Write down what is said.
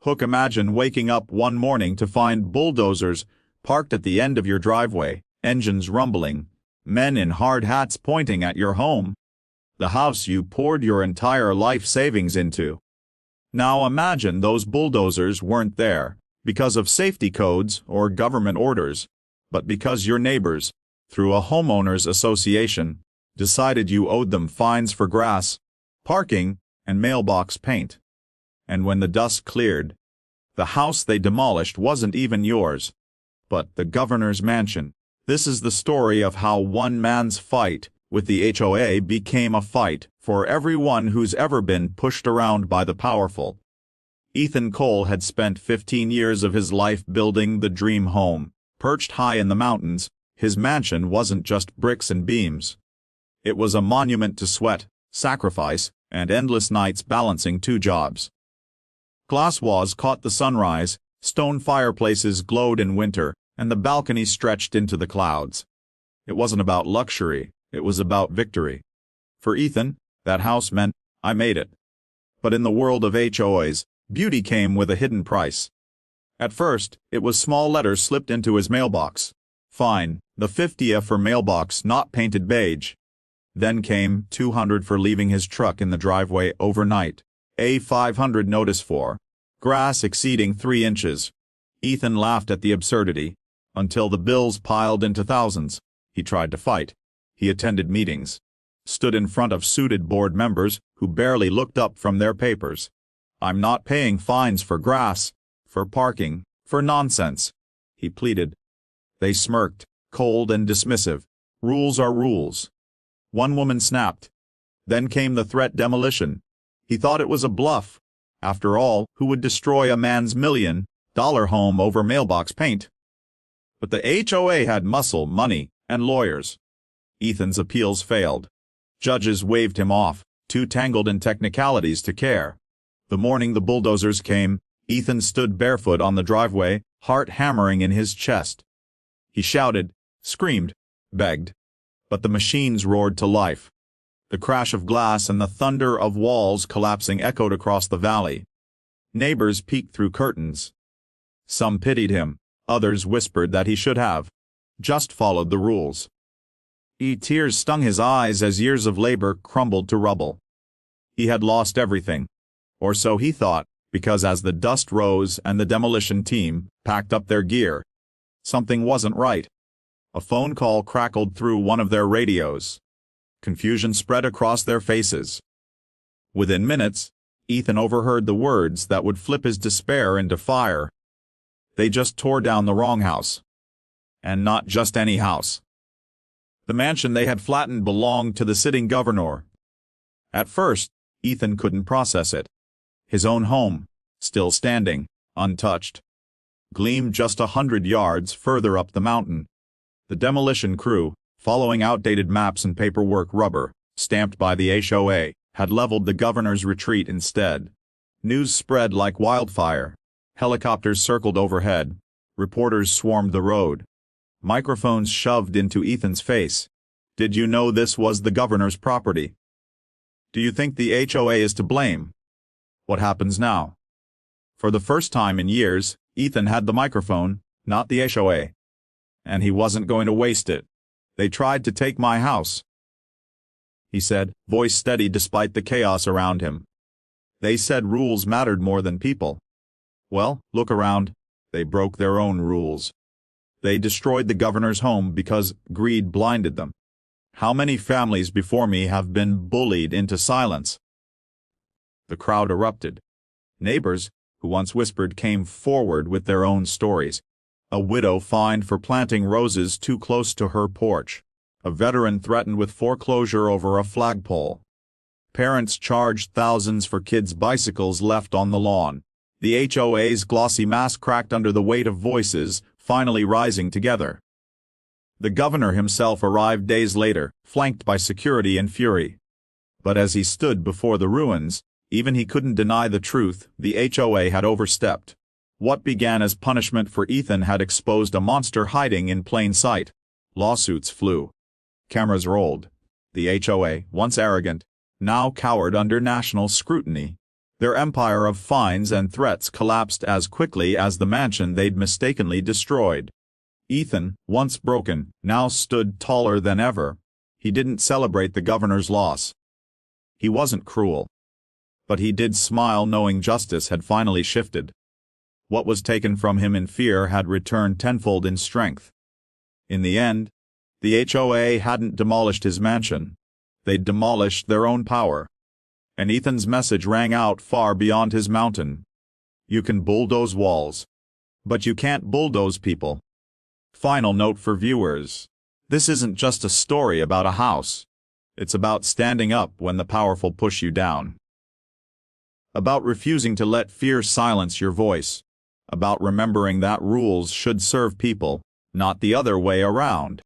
Imagine waking up one morning to find bulldozers parked at the end of your driveway, engines rumbling, men in hard hats pointing at your home, the house you poured your entire life savings into. Now imagine those bulldozers weren't there because of safety codes or government orders, but because your neighbors, through a homeowners association, decided you owed them fines for grass, parking, and mailbox paint. And when the dust cleared, the house they demolished wasn't even yours, but the governor's mansion. This is the story of how one man's fight with the HOA became a fight for everyone who's ever been pushed around by the powerful. Ethan Cole had spent 15 years of his life building the dream home. Perched high in the mountains, his mansion wasn't just bricks and beams. It was a monument to sweat, sacrifice, and endless nights balancing two jobs. Glass walls caught the sunrise, stone fireplaces glowed in winter, and the balcony stretched into the clouds. It wasn't about luxury, it was about victory. For Ethan, that house meant, I made it. But in the world of HOAs, beauty came with a hidden price. At first, it was small letters slipped into his mailbox. Fine, the 50 for mailbox not painted beige. Then came $200 for leaving his truck in the driveway overnight. A $500 notice for grass exceeding 3 inches. Ethan laughed at the absurdity, until the bills piled into thousands. He tried to fight. He attended meetings, stood in front of suited board members who barely looked up from their papers. I'm not paying fines for grass, for parking, for nonsense, he pleaded. They smirked, cold and dismissive. Rules are rules. One woman snapped. Then came the threat demolition. He thought it was a bluff. After all, who would destroy a man's $1 million home over mailbox paint? But the HOA had muscle, money, and lawyers. Ethan's appeals failed. Judges waved him off, too tangled in technicalities to care. The morning the bulldozers came, Ethan stood barefoot on the driveway, heart hammering in his chest. He shouted, screamed, begged. But the machines roared to life. The crash of glass and the thunder of walls collapsing echoed across the valley. Neighbors peeked through curtains. Some pitied him, others whispered that he should have just followed the rules. Tears stung his eyes as years of labor crumbled to rubble. He had lost everything. Or so he thought, because as the dust rose and the demolition team packed up their gear, something wasn't right. A phone call crackled through one of their radios. Confusion spread across their faces. Within minutes, Ethan overheard the words that would flip his despair into fire. They just tore down the wrong house. And not just any house. The mansion they had flattened belonged to the sitting governor. At first, Ethan couldn't process it. His own home, still standing, untouched, gleamed just 100 yards further up the mountain. The demolition crew, following outdated maps and paperwork rubber, stamped by the HOA, had leveled the governor's retreat instead. News spread like wildfire. Helicopters circled overhead. Reporters swarmed the road. Microphones shoved into Ethan's face. Did you know this was the governor's property? Do you think the HOA is to blame? What happens now? For the first time in years, Ethan had the microphone, not the HOA. And he wasn't going to waste it. They tried to take my house, he said, voice steady despite the chaos around him. They said rules mattered more than people. Well, look around. They broke their own rules. They destroyed the governor's home because greed blinded them. How many families before me have been bullied into silence? The crowd erupted. Neighbors, who once whispered, came forward with their own stories. A widow fined for planting roses too close to her porch. A veteran threatened with foreclosure over a flagpole. Parents charged thousands for kids' bicycles left on the lawn. The HOA's glossy mask cracked under the weight of voices, finally rising together. The governor himself arrived days later, flanked by security and fury. But as he stood before the ruins, even he couldn't deny the truth: the HOA had overstepped. What began as punishment for Ethan had exposed a monster hiding in plain sight. Lawsuits flew. Cameras rolled. The HOA, once arrogant, now cowered under national scrutiny. Their empire of fines and threats collapsed as quickly as the mansion they'd mistakenly destroyed. Ethan, once broken, now stood taller than ever. He didn't celebrate the governor's loss. He wasn't cruel. But he did smile, knowing justice had finally shifted. What was taken from him in fear had returned tenfold in strength. In the end, the HOA hadn't demolished his mansion. They'd demolished their own power. And Ethan's message rang out far beyond his mountain. You can bulldoze walls, but you can't bulldoze people. Final note for viewers. This isn't just a story about a house. It's about standing up when the powerful push you down. About refusing to let fear silence your voice. About remembering that rules should serve people, not the other way around.